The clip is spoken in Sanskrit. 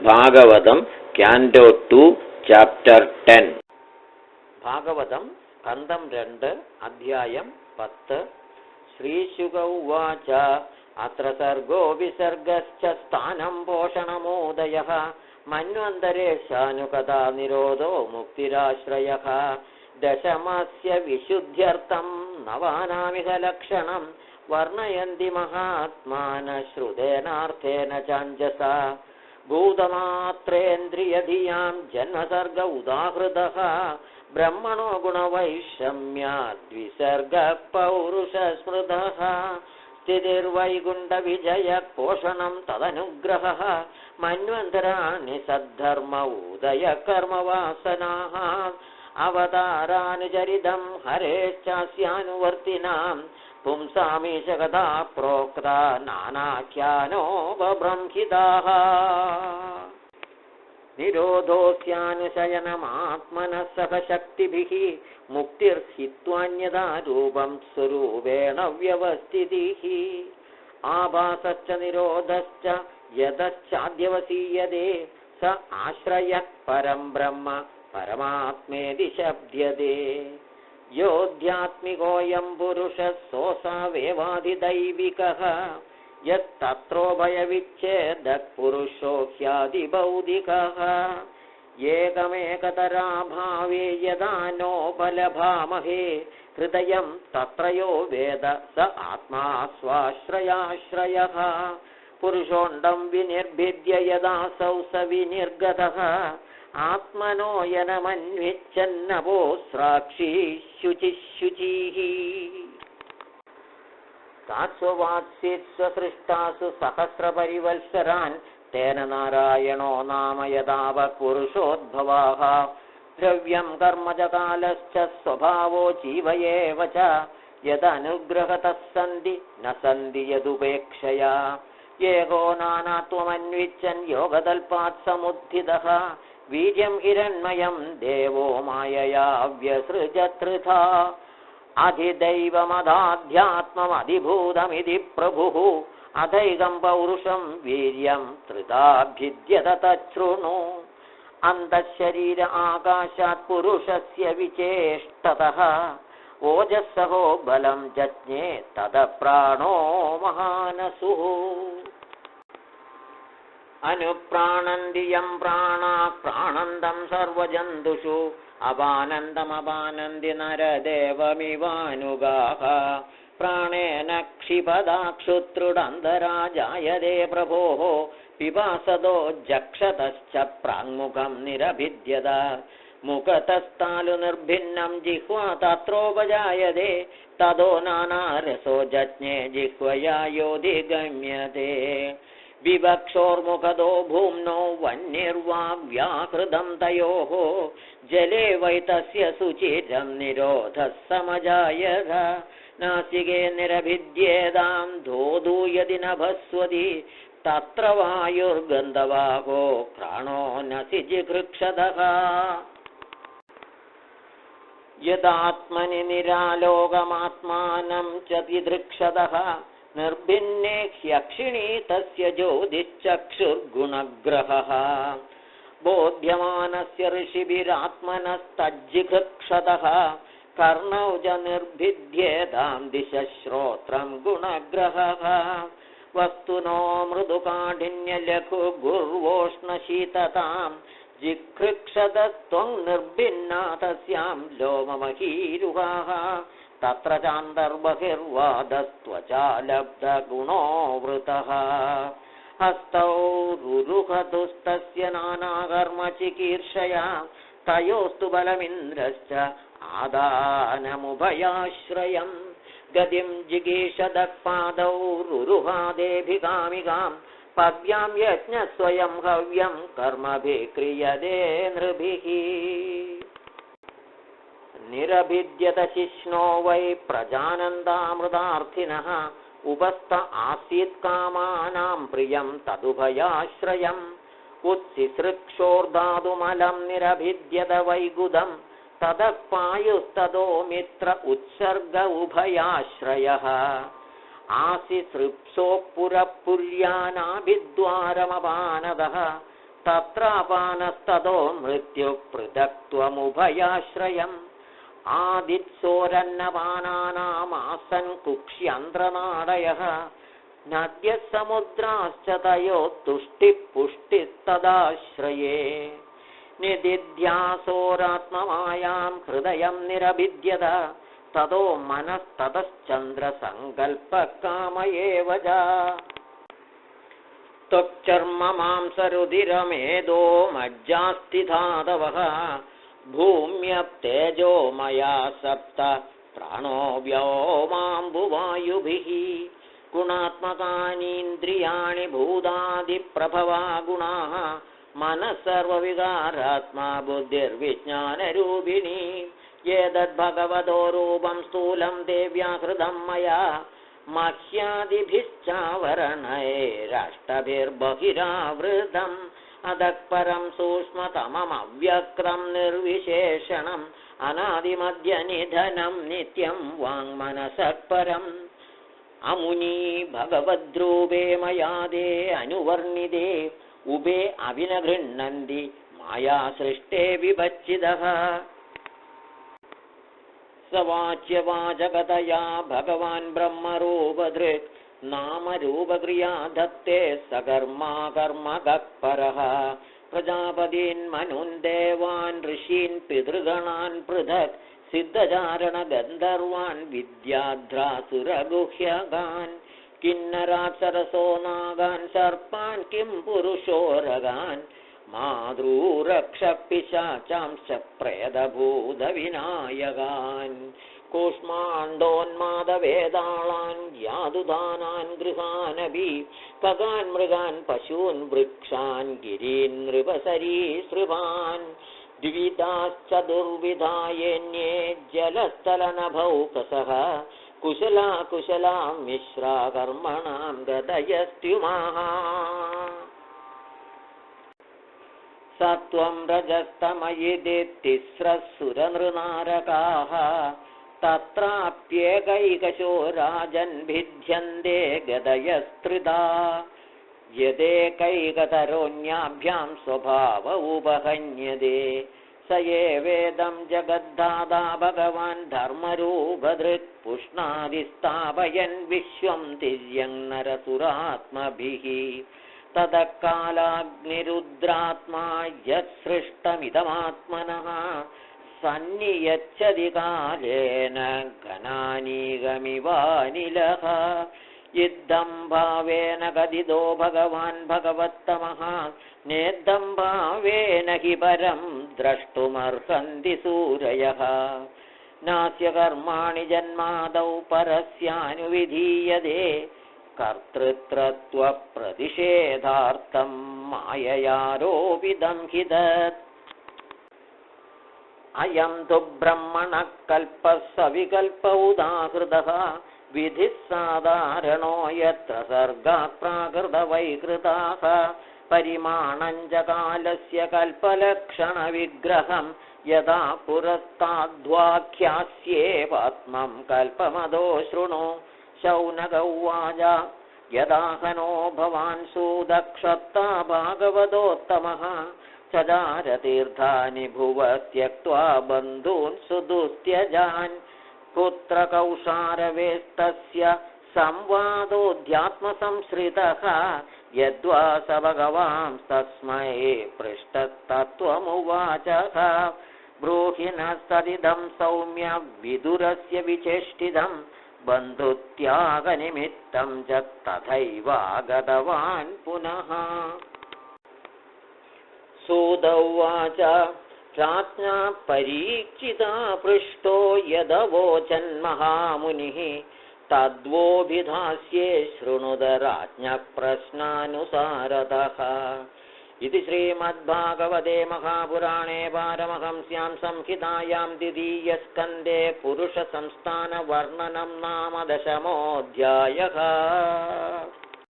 ഭാഗവതം കാൻഡോ 2 ചാപ്റ്റർ 10. ഭാഗവതം സ്കന്ധം 2 അധ്യായം 10. ശ്രീശുക ഉവാച അത്ര സർഗോ വിസർഗശ്ച സ്ഥാനം പോഷണമോദയഃ മന്വന്തരേശാനുകഥാ നിരോധോ മുക്തിരാശ്രയഃ ദശമസ്യ വിശുദ്ധ്യർത്ഥം നവാനാമിഹ ലക്ഷണം വർണ്ണയന്തി മഹാത്മാന ശ്രുതേനാർത്ഥേന ചാഞ്ജസാ ഭൂതമാത്രേന്ദ്രിയധിയാം ജന്മസർഗ ഉദാഹൃതഃ ബ്രഹ്മണോ ഗുണവൈഷമ്യാദ്വിസർഗ പൗരുഷസ്മൃതഃ സ്ഥിതിർവൈകുണ്ഠവിജയ പോഷണം തദനുഗ്രഹഃ മന്വന്തരാണി സദ്ധർമ്മ ഉദയ കർമ്മവാസനാഃ അവതാരാനുചരിതം ഹരേശ്ചാസ്യാനുവർത്തിനാം പുംസാമീശ കഥാ പ്രോക്ത നാനാഖ്യാനോപബ്രംഹിതാഃ നിരോധോസ്യാനുശയനമാത്മനഃ സഹ ശക്തിഭിഃ മുക്തിർഹിത്വാന്യഥാ രൂപം സ്വരൂപേണ വ്യവസ്ഥിതിഃ ആഭാസശ്ച നിരോധശ്ച യതശ്ചാദ്യവസീയതേ സ ആശ്രയഃ പരം ബ്രഹ്മ പരമാത്മേതി ശബ്ദ്യതേ യോധ്യാത്മികോയം പുരുഷഃ സോസാവേവാധിദൈവികഃ യത്തത്രോഭയവിച്ഛേദഃ പുരുഷോ ഹ്യാദിഭൗതികഃ ഏകമേകതരാഭാവേ യദാ നോപലഭാമഹേ ഹൃദയം തത്രയോ വേദ സ ആത്മാ സ്വാശ്രയാശ്രയഃ പുരുഷോണ്ഡം വിനിർഭിദ്യ യദാസൗ സ വിനിർഗതഃ ആത്മനോ യനമന്വിച്ഛന്നപോസ്രാക്ഷി ശുചിഃ താസ്വവാത്സ്യസ്വസൃഷ്ടാസു സഹസ്രപരിവത്സരാൻ തേന നാരായണോ നാമ യഥാവ പുരുഷോദ്ഭവാഃ ദ്രവ്യം കർമ്മ ച കാലശ്ച സ്വഭാവോ ജീവയേവ ച യദനുഗ്രഹതഃ സന്തി ന സന്തി യദുപേക്ഷയാ ഏകോ നാനാത്വമന്വിച്ഛൻ യോഗതൽപാത് സമുദ്ധിതഃ വീര്യം ഹിരണ്മയം ദേവോ മായയാ വ്യസൃജത്രിധാ അധിദൈവമധാധ്യാത്മമധിഭൂതമിതി പ്രഭുഃ അധൈകം പൗരുഷം വീര്യം ത്രിധാഭിദ്യത തച്ഛൃണു അന്തഃശരീര ആകാശാത് പുരുഷസ്യ വിചേഷ്ടതഃ ഓജസ്സഹോ ബലം ജജ്ഞേ തദ പ്രാണോ മഹാനസുഃ അനുപ്രാണന്തിയം പ്രാണാ പ്രാണന്തം സർവജന്തുഷു അപാനന്ദമപാനന്തി നരദേവമിവാനുഗാഃ പ്രാണേന ക്ഷിപദാക്ഷുത്രുടന്തരാ ജായതേ പ്രഭോഃ പിപാസതോ ജക്ഷതശ്ച പ്രാങ്മുഖം നിരഭിദ്യത മുഖതസ്താലു നിർഭിന്നം ജിഹ്വാ തത്രോപജായതേ തതോ നാനാരസോ ജജ്ഞേ ജിഹ്വയാ യോധിഗമ്യതേ വിവക്ഷോർമുഖതോ ഭൂമ്നോ വന്യർവാ വ്യാഹൃതം തയോഃ ജലേ വൈ തസ്യ സുചിരം നിരോധഃ സമജായത നാസികേ നിരഭിദ്യേതാം ധോധൂയതി നഭസ്വതി തത്ര വായുർഗന്ധവാഹോ പ്രാണോ നസി ജിഘൃക്ഷതഃ യദാത്മനി നിരാലോകമാത്മാനം ച വിദൃക്ഷതഃ നിർഭിന്നേ ഹ്യക്ഷിണീ തസ്യ ജ്യോതിശ്ചക്ഷുർഗുണഗ്രഹഃ ബോധ്യമാനസ്യ ഋഷിഭിരാത്മനസ്തജ്ജിഘൃക്ഷതഃ കർണൗ ച നിർഭിദ്യേതാം ദിശ ശ്രോത്രം ഗുണഗ്രഹഃ വസ്തുനോ മൃദുകാഠിന്യ ലഘു ഗുർവോഷ്ണശീതതാം ജിഘൃക്ഷതസ്ത്വം നിർഭിന്നാ തസ്യാം ലോമമഹീരുഹാഃ തത്ര ചാന്തർബഹിർവാദസ്ത്വചാലബ്ധ ഗുണോ വൃതഃ ഹസ്തൗ രുരുഹതുസ്തസ്യ നാനാകർമ്മ ചികീർഷയാ തയോസ്തു ബലമിന്ദ്രശ്ച ആദാനമുഭയാശ്രയം ഗതിം ജിഗീഷദഃ പാദൗ രുരുഹാദേഭികാമികാം പവ്യാം യജ്ഞസ്വയം ഹവ്യം കർമ്മഭിः ക്രിയതേ നൃഭിः നിരഭിദ്യത ശിഷ്ണോ വൈ പ്രജാനന്ദാമൃതാർത്ഥിനഃ ഉപസ്ഥ ആസീത് കാമാനാം പ്രിയം തദുഭയാശ്രയം ഉത്സിസൃക്ഷോർധാതുമലം നിരഭിദ്യത വൈഗുദം തതഃ പായുസ്തതോ മിത്ര ഉത്സർഗ ഉഭയാശ്രയഃ ആസി സൃപ്സോ പുരപുര്യാനാഭിദ്വാരമപാനദഃ तत्रापानस्ततो मृत्युः पृथक्त्वमुभयाश्रयम् आदित्सोरन्नपानानामासन् कुक्ष्यन्त्रनाडयः नद्यः समुद्राश्च तयोः तुष्टिः पुष्टिस्तदाश्रये निदिध्यासोरात्ममायां हृदयं निरभिद्यत ततो मनस्ततश्चन्द्रसङ्कल्पः एव च त्वक्चर्म मांसरुधिरमेदो मज्जास्ति धातवः भूम्यप्तेजो मया सप्त प्राणो व्योमाम्बुवायुभिः गुणात्मकानीन्द्रियाणि भूतादिप्रभवा गुणाः मनः सर्वविकारात्मा बुद्धिर्विज्ञानरूपिणी एतद्भगवतो रूपं स्थूलं देव्याकृतं मया मह्यादिभिश्चावरणैरष्टभिर्बहिरावृतम् अतः परं सूक्ष्मतममव्यक्तं निर्विशेषणम् अनादिमध्यनिधनं नित्यं वाङ्मनसः परम् अमुनी भगवद्रूपे मयादे अनुवर्णिते उभे अभिनगृह्णन्ति माया सृष्टे विभज्जितः सवाच्यवाचकतया भगवान् ब्रह्मरूपधृक् नामरूपक्रिया धत्ते सकर्मा कर्मकः परः प्रजापतीन् मनुन् देवान् ऋषीन् पितृगणान् पृथक् सिद्धचारणगन्धर्वान् विद्याध्रासुरगुह्यगान् किन्नराप्सरसो नागान् सर्पान् किं पुरुषोरगान् मातृरक्षपिशाचांश्च प्रेतभूतविनायकान् कूष्माण्डोन्मादवेदाळान् यादुदानान् गृहानपि खगान् मृगान् पशून् वृक्षान् गिरीन् नृपसरीसृपान् द्विविधाश्च दुर्विधायेन्ये जलस्थलनभौकसः कुशला मिश्रा कर्मणां गतयस्त्युमाः सत्वं रजस्तमयिति तिस्रः सुरनृनारकाः तत्राप्येकैकशो राजन् भिद्यन्ते गदयस्त्रिधा यदेकैकतरोऽन्याभ्यां स्वभाव उपहन्यते स एवेदं जगद्धाता भगवान् धर्मरूपधृक् पुष्णादिस्थापयन् विश्वं तिर्यं नरसुरात्मभिः ततः कालाग्निरुद्रात्मा यत्सृष्टमिदमात्मनः सन्नियच्छति कालेन घनानीगमिवानिलः इद्धं भावेन कथितो भगवान् भगवत्तमः नेद्धं भावेन हि परं द्रष्टुमर्हन्ति सूरयः नास्य कर्माणि जन्मादौ परस्यानुविधीयते कर्तृत्वप्रतिषेधार्थं माययारोपितं हि तत् अयं तु ब्रह्मणः कल्पः सविकल्प उदाहृतः विधिः साधारणो यत्र सर्गात् प्राकृतवैकृताः परिमाणं च कालस्य कल्पलक्षणविग्रहं यदा पुरस्ताद्वाख्यास्येवात्मं कल्पमदो शृणु शौनक उवाच यदाहनो भवान् सुदक्षता भागवतोत्तमः चदारतीर्थानि भुवः त्यक्त्वा बन्धून् सुदुस्त्यजान् पुत्रकौशारवेस्तस्य संवादोऽध्यात्मसंश्रितः यद्वा स भगवांस्तस्मै पृष्ठस्तत्त्वमुवाचः ब्रूहि नः सदिदं सौम्य विदुरस्य विचेष्टितं बन्धुत्यागनिमित्तं च तथैवागतवान् पुनः सूत उवाच राज्ञा परीक्षिता पृष्टो यदवोचन्महामुनिः तद्वोभिधास्ये शृणुत राज्ञः प्रश्नानुसारतः इति श्रीमद्भागवते महापुराणे पारमहंस्यां संहितायां द्वितीयस्कन्धे पुरुषसंस्थानवर्णनं नाम 10मोऽध्यायः।